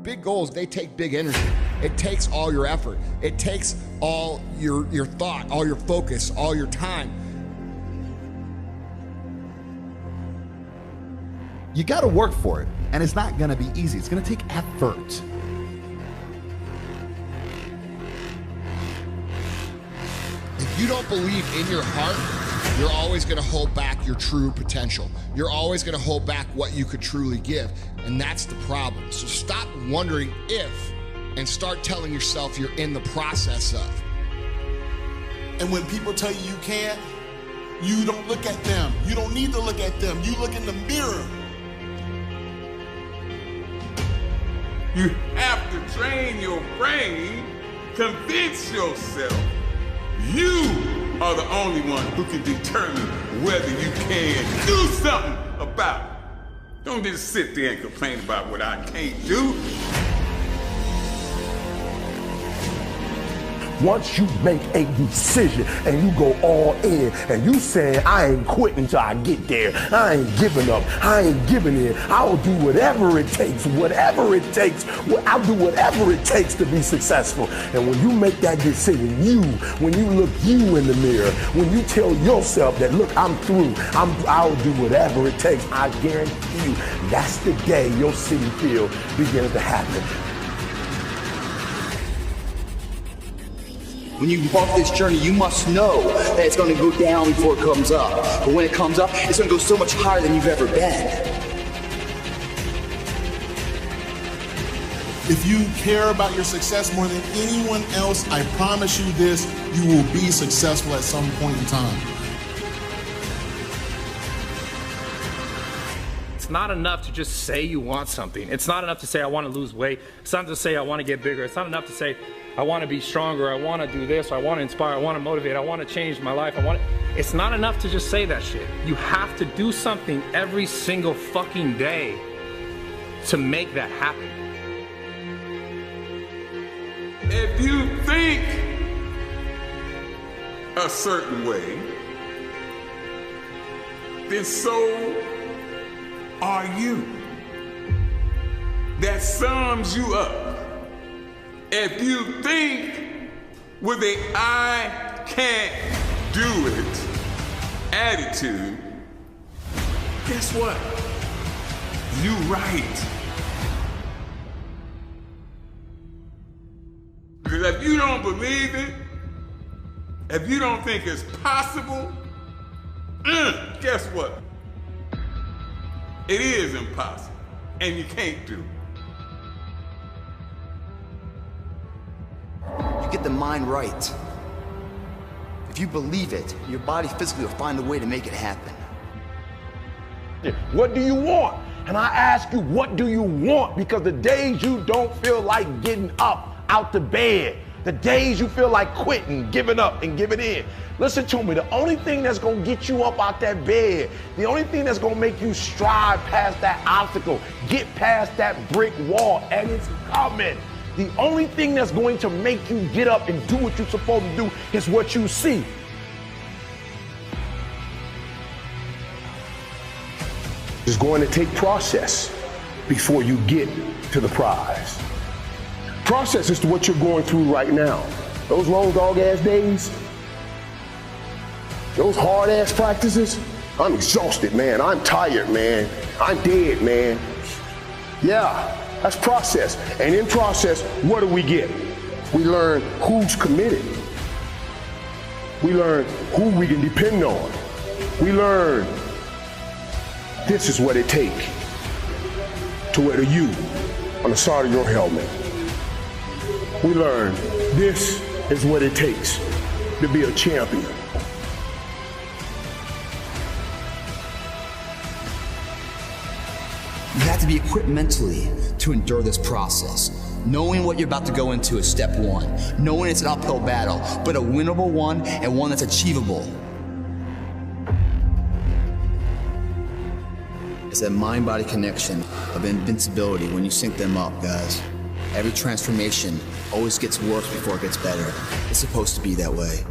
Big goals, they take big energy. It takes all your effort. It takes all your thought, all your focus, all your time. You gotta work for it, and it's not gonna be easy. It's gonna take effort. If you don't believe in your heart, you're always gonna hold back your true potential. You're always gonna hold back what you could truly give, and that's the problem. So stop wondering if, and start telling yourself you're in the process of. And when people tell you you can't, you don't look at them. You don't need to look at them. You look in the mirror. You have to train your brain, convince yourself you are the only one who can determine whether you can do something about it. Don't just sit there and complain about what I can't do. Once you make a decision and you go all in and you saying, I ain't quitting till I get there. I ain't giving up. I ain't giving in. I'll do whatever it takes, whatever it takes. I'll do whatever it takes to be successful. And when you make that decision, when you look you in the mirror, when you tell yourself that, look, I'm through, I'll do whatever it takes, I guarantee you, that's the day your city field begins to happen. When you embark this journey, you must know that it's going to go down before it comes up. But when it comes up, it's going to go so much higher than you've ever been. If you care about your success more than anyone else, I promise you this, you will be successful at some point in time. It's not enough to just say you want something. It's not enough to say I want to lose weight. It's not enough to say I want to get bigger. It's not enough to say I want to be stronger, I want to do this, I want to inspire, I want to motivate, I want to change my life, It's not enough to just say that shit. You have to do something every single fucking day to make that happen. If you think a certain way, then so are you. That sums you up. If you think with a I can't do it attitude, guess what? You right. Because if you don't believe it, if you don't think it's possible, guess what? It is impossible, and you can't do it. Get the mind right. If you believe it, your body physically will find a way to make it happen. What do you want? And I ask you, what do you want? Because the days you don't feel like getting up out the bed, the days you feel like quitting, giving up and giving in, listen to me, the only thing that's gonna get you up out that bed, the only thing that's gonna make you strive past that obstacle, get past that brick wall, and it's coming. The only thing that's going to make you get up and do what you're supposed to do is what you see. It's going to take process before you get to the prize. Process is to what you're going through right now. Those long dog-ass days, those hard-ass practices, I'm exhausted, man. I'm tired, man. I'm dead, man. Yeah. That's process. And in process, what do we get? We learn who's committed. We learn who we can depend on. We learn this is what it takes to wear the U on the side of your helmet. We learn this is what it takes to be a champion. You have to be equipped mentally to endure this process. Knowing what you're about to go into is step one. Knowing it's an uphill battle, but a winnable one and one that's achievable. It's that mind-body connection of invincibility when you sync them up, guys. Every transformation always gets worse before it gets better. It's supposed to be that way.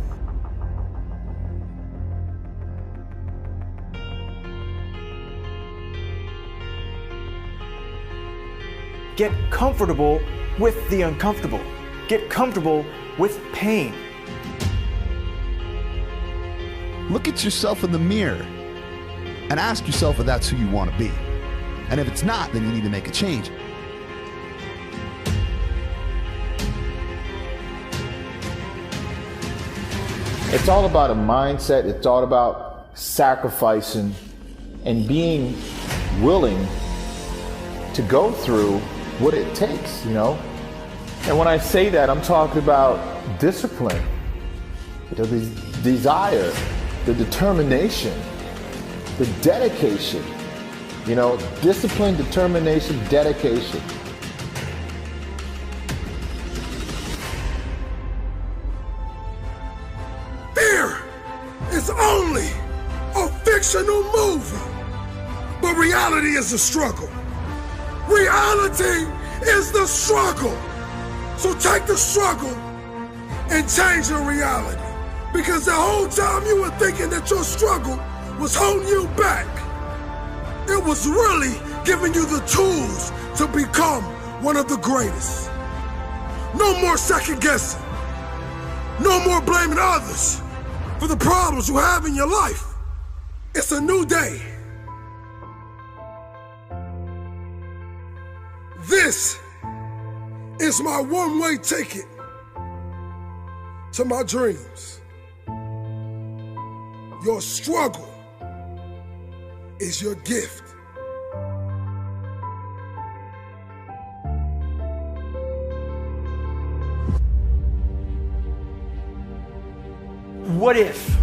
get comfortable with the uncomfortable. Get comfortable with pain. Look at yourself in the mirror and ask yourself if that's who you want to be. And if it's not, then you need to make a change. It's all about a mindset. It's all about sacrificing and being willing to go through what it takes, you know? And when I say that, I'm talking about discipline, the desire, the determination, the dedication, you know, discipline, determination, dedication. Fear is only a fictional movie, but reality is the struggle. Reality is the struggle. So take the struggle and change your reality. Because the whole time you were thinking that your struggle was holding you back, it was really giving you the tools to become one of the greatest. No more second guessing. No more blaming others for the problems you have in your life. It's a new day. This is my one-way ticket to my dreams. Your struggle is your gift. What if?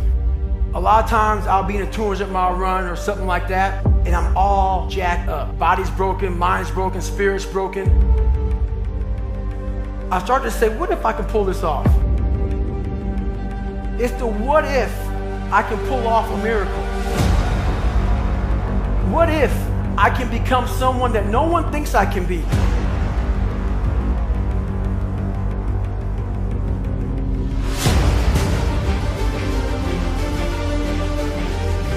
A lot of times I'll be in a 200-mile run or something like that, and I'm all jacked up. Body's broken, mind's broken, spirit's broken. I start to say, what if I can pull this off? It's the what if I can pull off a miracle. What if I can become someone that no one thinks I can be?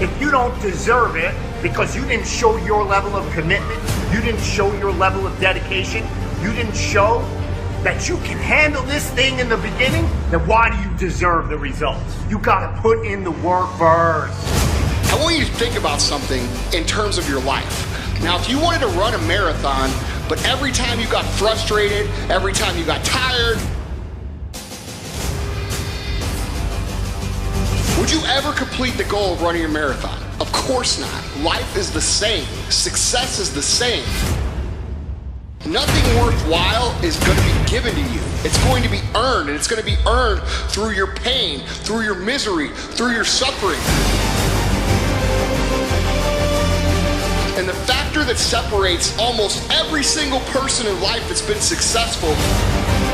If you don't deserve it because you didn't show your level of commitment, you didn't show your level of dedication, you didn't show that you can handle this thing in the beginning, then why do you deserve the results? You gotta put in the work first. I want you to think about something in terms of your life. Now, if you wanted to run a marathon, but every time you got frustrated, every time you got tired, would you ever complete the goal of running a marathon? Of course not. Life is the same. Success is the same. Nothing worthwhile is going to be given to you. It's going to be earned, and it's going to be earned through your pain, through your misery, through your suffering. And the factor that separates almost every single person in life that's been successful,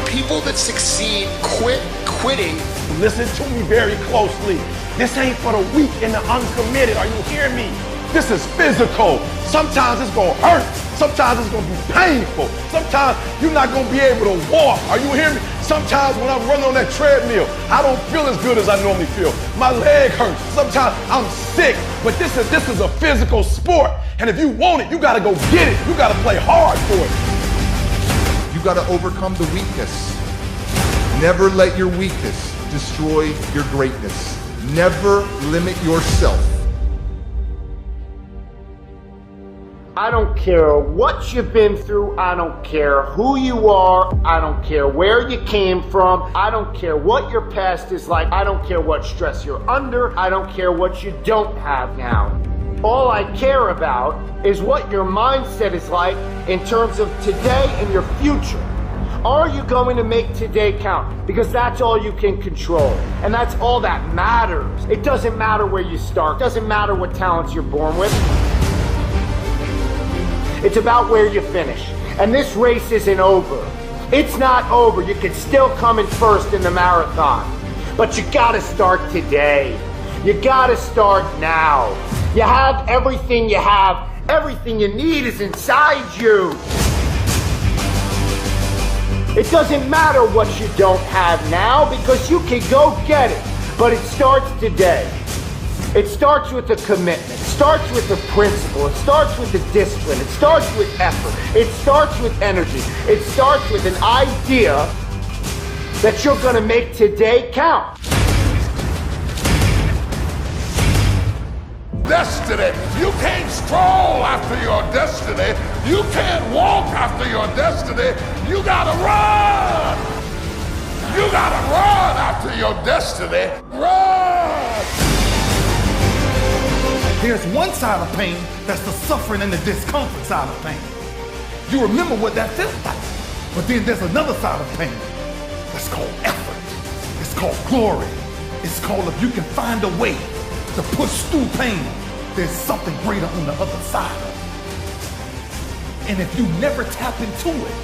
people that succeed quit quitting. Listen to me very closely. This ain't for the weak and the uncommitted. Are you hearing me? This is physical. Sometimes it's gonna hurt. Sometimes it's gonna be painful. Sometimes you're not gonna be able to walk. Are you hearing me? Sometimes when I'm running on that treadmill, I don't feel as good as I normally feel. My leg hurts. Sometimes I'm sick. But this is a physical sport. And if you want it, you gotta go get it. You gotta play hard for it. You gotta overcome the weakness. Never let your weakness destroy your greatness. Never limit yourself. I don't care what you've been through. I don't care who you are. I don't care where you came from. I don't care what your past is like. I don't care what stress you're under. I don't care what you don't have now. All I care about is what your mindset is like in terms of today and your future. Are you going to make today count? Because that's all you can control. And that's all that matters. It doesn't matter where you start. It doesn't matter what talents you're born with. It's about where you finish. And this race isn't over. It's not over. You can still come in first in the marathon. But you gotta start today. You gotta start now. You have everything you have. Everything you need is inside you. It doesn't matter what you don't have now because you can go get it. But it starts today. It starts with the commitment. It starts with the principle. It starts with the discipline. It starts with effort. It starts with energy. It starts with an idea that you're going to make today count. Destiny. You can't stroll after your destiny. You can't walk after your destiny. You gotta run. You gotta run after your destiny. Run. There's one side of pain that's the suffering and the discomfort side of pain. You remember what that feels like. But then there's another side of pain that's called effort. It's called glory. It's called if you can find a way to push through pain, there's something greater on the other side. And if you never tap into it,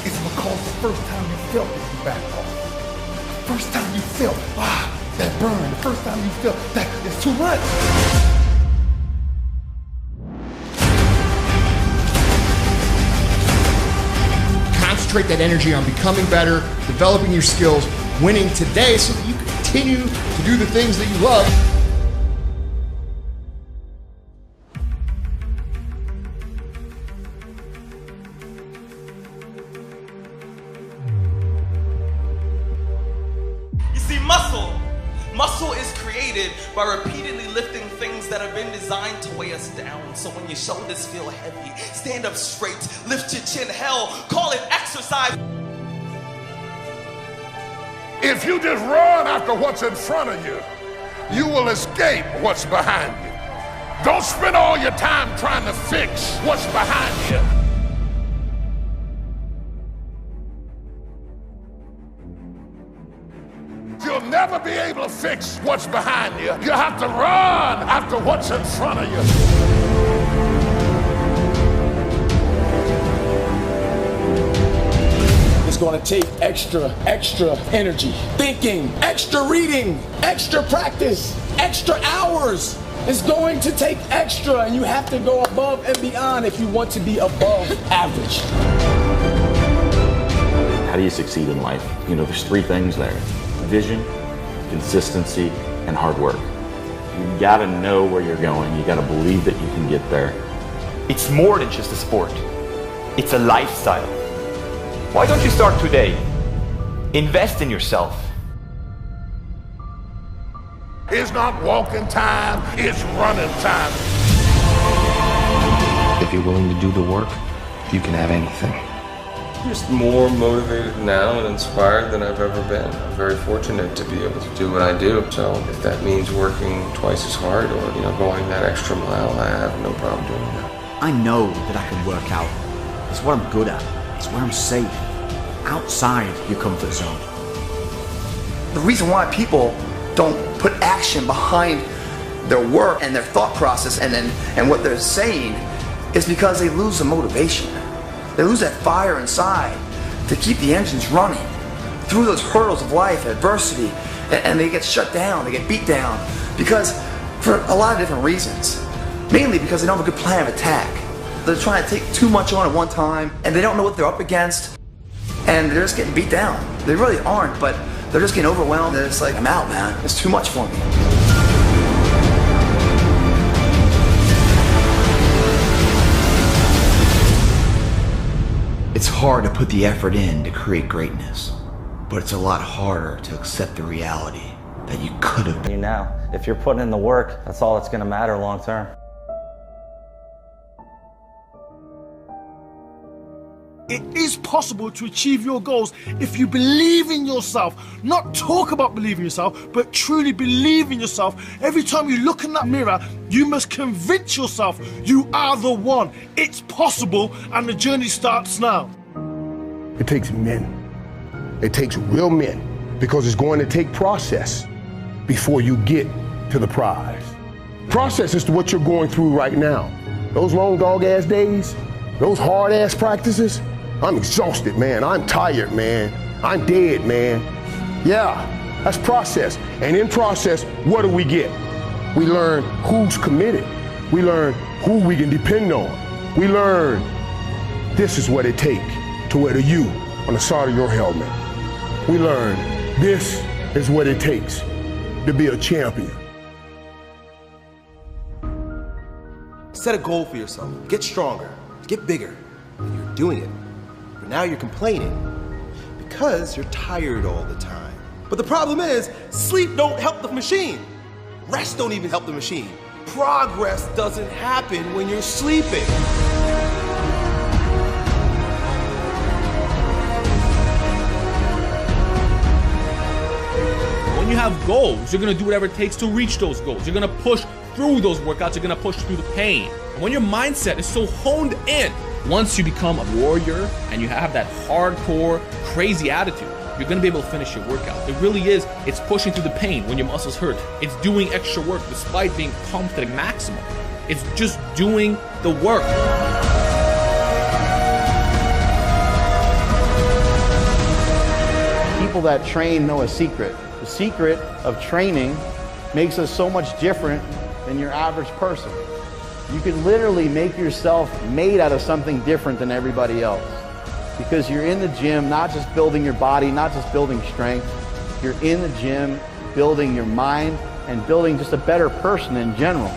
it's because the first time you felt it, you backed off. The first time you felt, that burn, the first time you felt that it's too much. Concentrate that energy on becoming better, developing your skills, winning today so that you continue to do the things that you love. Muscle is created by repeatedly lifting things that have been designed to weigh us down. So when your shoulders feel heavy, stand up straight, lift your chin. Hell, call it exercise. If you just run after what's in front of you, you will escape what's behind you. Don't spend all your time trying to fix what's behind you. You'll never be able to fix what's behind you. You have to run after what's in front of you. It's going to take extra energy, thinking, extra reading, extra practice, extra hours. It's going to take extra, and you have to go above and beyond if you want to be above average. How do you succeed in life? You know, there's three things there. Vision, consistency, and hard work. You gotta know where you're going. You gotta believe that you can get there. It's more than just a sport. It's a lifestyle. Why don't you start today? Invest in yourself. It's not walking time, it's running time. If you're willing to do the work, you can have anything. I'm just more motivated now and inspired than I've ever been. I'm very fortunate to be able to do what I do. So if that means working twice as hard or going that extra mile, I have no problem doing that. I know that I can work out. It's what I'm good at. It's where I'm safe. Outside your comfort zone. The reason why people don't put action behind their work and their thought process and what they're saying is because they lose the motivation. They lose that fire inside to keep the engines running through those hurdles of life, adversity, and they get shut down, they get beat down because for a lot of different reasons. Mainly because they don't have a good plan of attack. They're trying to take too much on at one time and they don't know what they're up against and they're just getting beat down. They really aren't, but they're just getting overwhelmed and it's like, I'm out, man. It's too much for me. It's hard to put the effort in to create greatness, but it's a lot harder to accept the reality that you could have been. Now, if you're putting in the work, that's all that's going to matter long term. It is possible to achieve your goals if you believe in yourself. Not talk about believing in yourself, but truly believe in yourself. Every time you look in that mirror, you must convince yourself you are the one. It's possible, and the journey starts now. It takes men. It takes real men, because it's going to take process before you get to the prize. Process is to what you're going through right now. Those long dog-ass days, those hard-ass practices, I'm exhausted, man. I'm tired, man. I'm dead, man. Yeah, that's process. And in process, what do we get? We learn who's committed. We learn who we can depend on. We learn this is what it takes to wear the U on the side of your helmet. We learn this is what it takes to be a champion. Set a goal for yourself. Get stronger. Get bigger. And you're doing it. But now you're complaining because you're tired all the time. But the problem is, sleep don't help the machine. Rest don't even help the machine. Progress doesn't happen when you're sleeping. When you have goals, you're gonna do whatever it takes to reach those goals. You're gonna push through those workouts, you're gonna push through the pain. And when your mindset is so honed in, once you become a warrior and you have that hardcore, crazy attitude, you're gonna be able to finish your workout. It really is, it's pushing through the pain when your muscles hurt. It's doing extra work despite being pumped at a maximum. It's just doing the work. People that train know a secret. The secret of training makes us so much different than your average person. You can literally make yourself made out of something different than everybody else. Because you're in the gym, not just building your body, not just building strength. You're in the gym building your mind and building just a better person in general.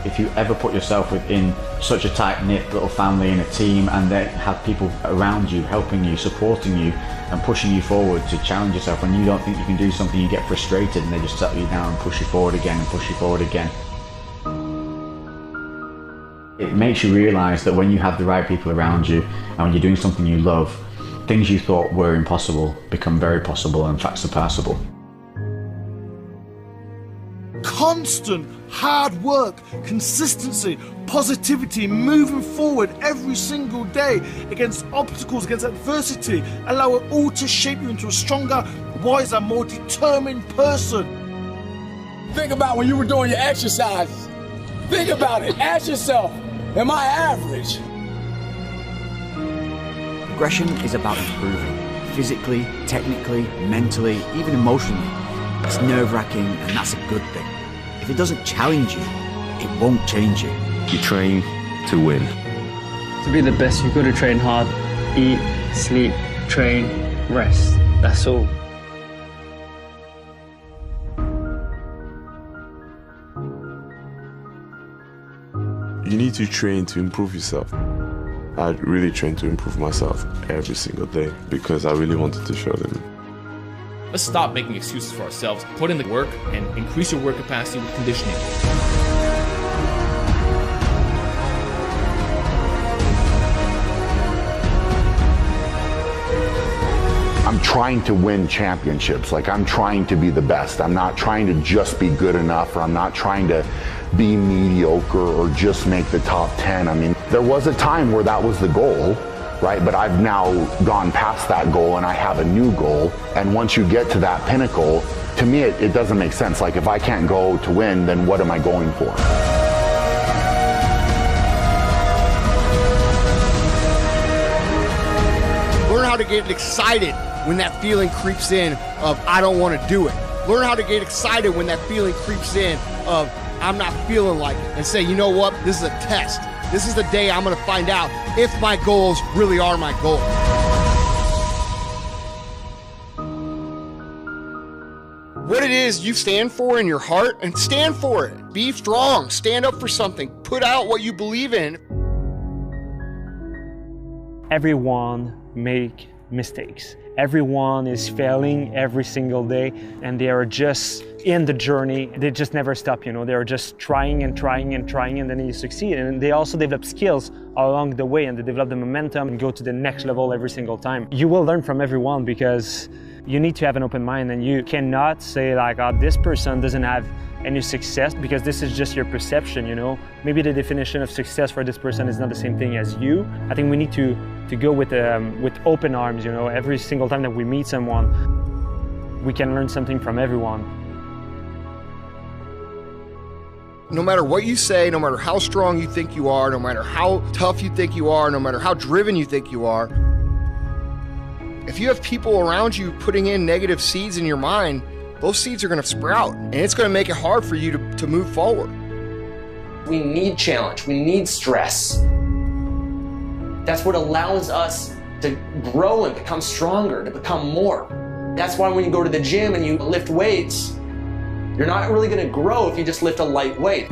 If you ever put yourself within such a tight-knit little family and a team, and then have people around you helping you, supporting you and pushing you forward to challenge yourself, when you don't think you can do something, you get frustrated and they just settle you down and push you forward again and push you forward again. It makes you realize that when you have the right people around you and when you're doing something you love, things you thought were impossible become very possible and in fact surpassable. Constant hard work, consistency, positivity, moving forward every single day against obstacles, against adversity, allow it all to shape you into a stronger, wiser, more determined person. Think about when you were doing your exercises. Think about it. Ask yourself, am I average? Progression is about improving, physically, technically, mentally, even emotionally. It's nerve-wracking, and that's a good thing. If it doesn't challenge you, it won't change you. You train to win. To be the best, you've got to train hard. Eat, sleep, train, rest. That's all. You need to train to improve yourself. I really train to improve myself every single day because I really wanted to show them. Let's stop making excuses for ourselves, put in the work, and increase your work capacity with conditioning. I'm trying to win championships. Like, I'm trying to be the best. I'm not trying to just be good enough, or I'm not trying to be mediocre or just make the top 10. I mean, there was a time where that was the goal, right? But I've now gone past that goal and I have a new goal. And once you get to that pinnacle, to me, it doesn't make sense. Like, if I can't go to win, then what am I going for? Learn how to get excited when that feeling creeps in of I don't want to do it. Learn how to get excited when that feeling creeps in of I'm not feeling like it, and say, you know what, this is a test. This is the day I'm gonna find out if my goals really are my goals. What it is you stand for in your heart, and stand for it. Be strong, stand up for something, put out what you believe in. Everyone make mistakes. Everyone is failing every single day, and they are just in the journey. They just never stop, you know. They're just trying and trying and trying, and then you succeed. And they also develop skills along the way, and they develop the momentum and go to the next level every single time. You will learn from everyone because you need to have an open mind, and you cannot say like, oh, this person doesn't have any success, because this is just your perception, you know. Maybe the definition of success for this person is not the same thing as you. I think we need to go with open arms, you know. Every single time that we meet someone, we can learn something from everyone. No matter what you say, no matter how strong you think you are, no matter how tough you think you are, no matter how driven you think you are, if you have people around you putting in negative seeds in your mind, those seeds are going to sprout, and it's going to make it hard for you to move forward. We need challenge. We need stress. That's what allows us to grow and become stronger, to become more. That's why when you go to the gym and you lift weights, you're not really going to grow if you just lift a light weight.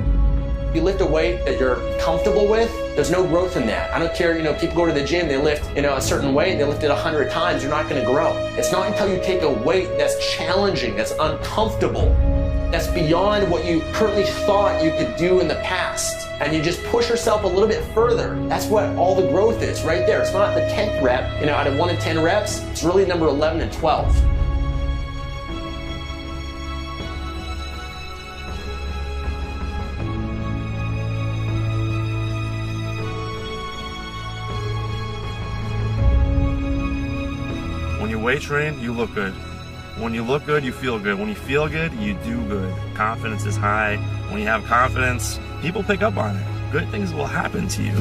You lift a weight that you're comfortable with, there's no growth in that. I don't care, people go to the gym, they lift, a certain weight, they lift it 100 times, you're not gonna grow. It's not until you take a weight that's challenging, that's uncomfortable, that's beyond what you currently thought you could do in the past, and you just push yourself a little bit further. That's what all the growth is, right there. It's not the 10th rep, out of 1 in 10 reps, it's really number 11 and 12. When you weight train, you look good. When you look good, you feel good. When you feel good, you do good. Confidence is high. When you have confidence, people pick up on it. Good things will happen to you.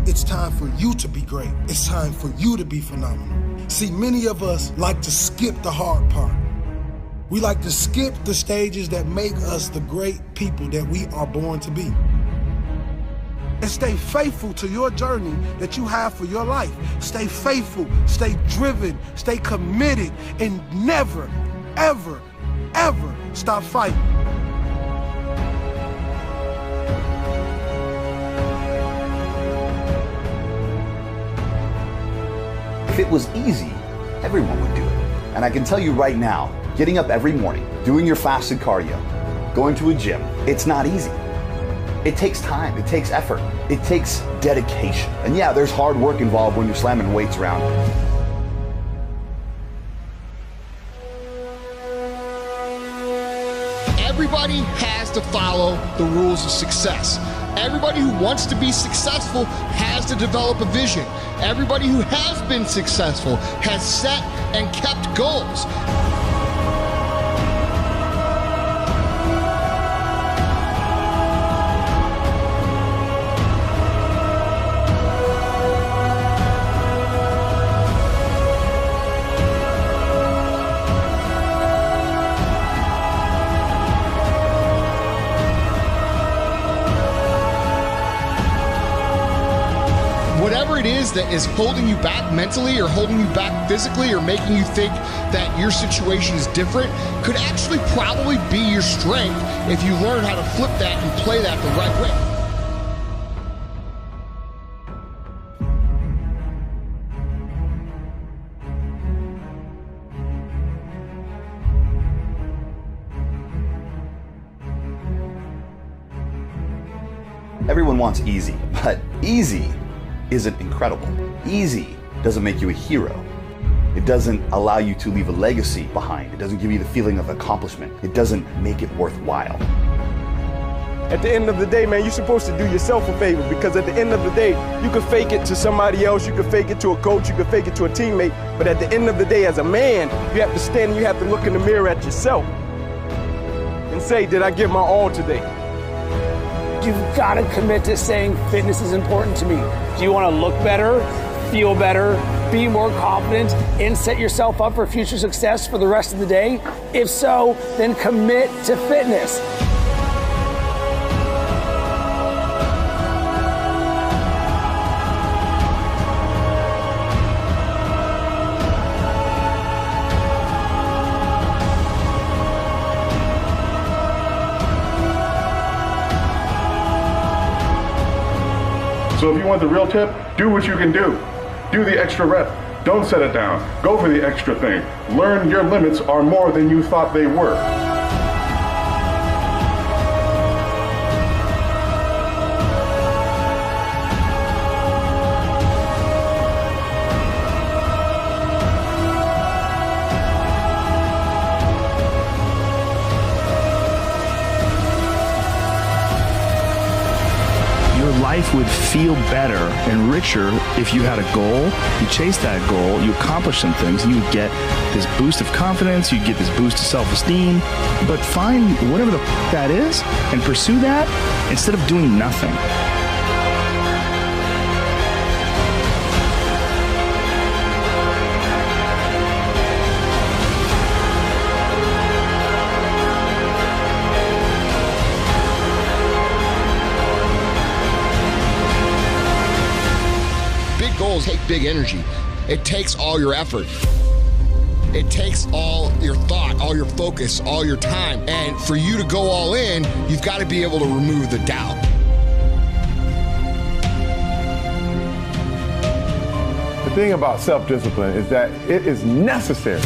It's time for you to be great. It's time for you to be phenomenal. See, many of us like to skip the hard part. We like to skip the stages that make us the great people that we are born to be. And stay faithful to your journey that you have for your life. Stay faithful, stay driven, stay committed, and never, ever, ever stop fighting. If it was easy, everyone would do it. And I can tell you right now, getting up every morning, doing your fasted cardio, going to a gym, it's not easy. It takes time, it takes effort, it takes dedication. And yeah, there's hard work involved when you're slamming weights around. Everybody has to follow the rules of success. Everybody who wants to be successful has to develop a vision. Everybody who has been successful has set and kept goals. Whatever it is that is holding you back mentally or holding you back physically or making you think that your situation is different could actually probably be your strength if you learn how to flip that and play that the right way. Everyone wants easy, but easy isn't incredible. Easy doesn't make you a hero. It doesn't allow you to leave a legacy behind. It doesn't give you the feeling of accomplishment. It doesn't make it worthwhile. At the end of the day, man, you're supposed to do yourself a favor, because at the end of the day, you can fake it to somebody else, you can fake it to a coach, you can fake it to a teammate, but at the end of the day, as a man, you have to stand and you have to look in the mirror at yourself and say, did I give my all today? You've got to commit to saying fitness is important to me. Do you want to look better, feel better, be more confident, and set yourself up for future success for the rest of the day? If so, then commit to fitness. So if you want the real tip, do what you can do. Do the extra rep. Don't set it down. Go for the extra thing. Learn your limits are more than you thought they were. Life would feel better and richer if you had a goal, you chased that goal, you accomplished some things, you would get this boost of confidence, you'd get this boost of self-esteem. But find whatever the that is and pursue that instead of doing nothing. Goals take big energy. It takes all your effort. it takes all your thought, all your focus, all your time. And for you to go all in, you've got to be able to remove the doubt. The thing about self-discipline is that it is necessary.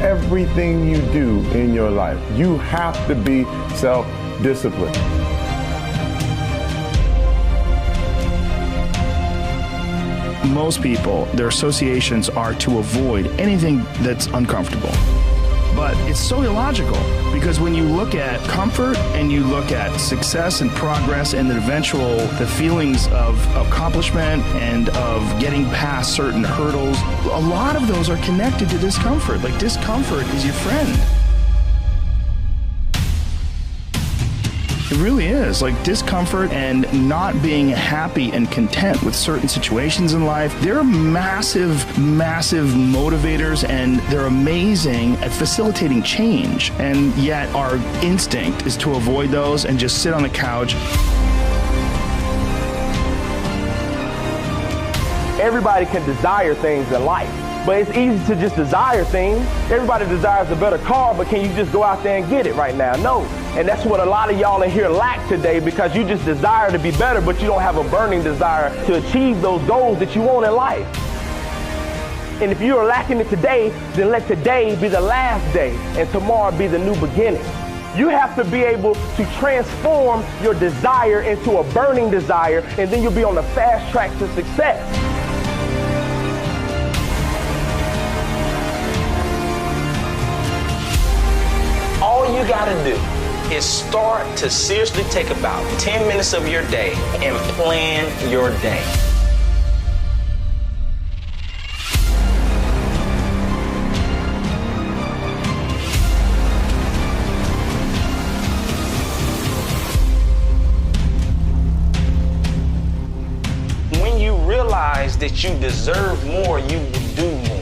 Everything you do in your life, you have to be self-disciplined. Most people, their associations are to avoid anything that's uncomfortable. But it's so illogical, because when you look at comfort and you look at success and progress and the feelings of accomplishment and of getting past certain hurdles, a lot of those are connected to discomfort. Like, discomfort is your friend. It really is. Like, discomfort and not being happy and content with certain situations in life, they're massive, massive motivators, and they're amazing at facilitating change. And yet our instinct is to avoid those and just sit on the couch. Everybody can desire things in life, but it's easy to just desire things. Everybody desires a better car, but can you just go out there and get it right now? No. And that's what a lot of y'all in here lack today, because you just desire to be better, but you don't have a burning desire to achieve those goals that you want in life. And if you are lacking it today, then let today be the last day and tomorrow be the new beginning. You have to be able to transform your desire into a burning desire, and then you'll be on the fast track to success. All you gotta do is start to seriously take about 10 minutes of your day and plan your day. When you realize that you deserve more, you will do more.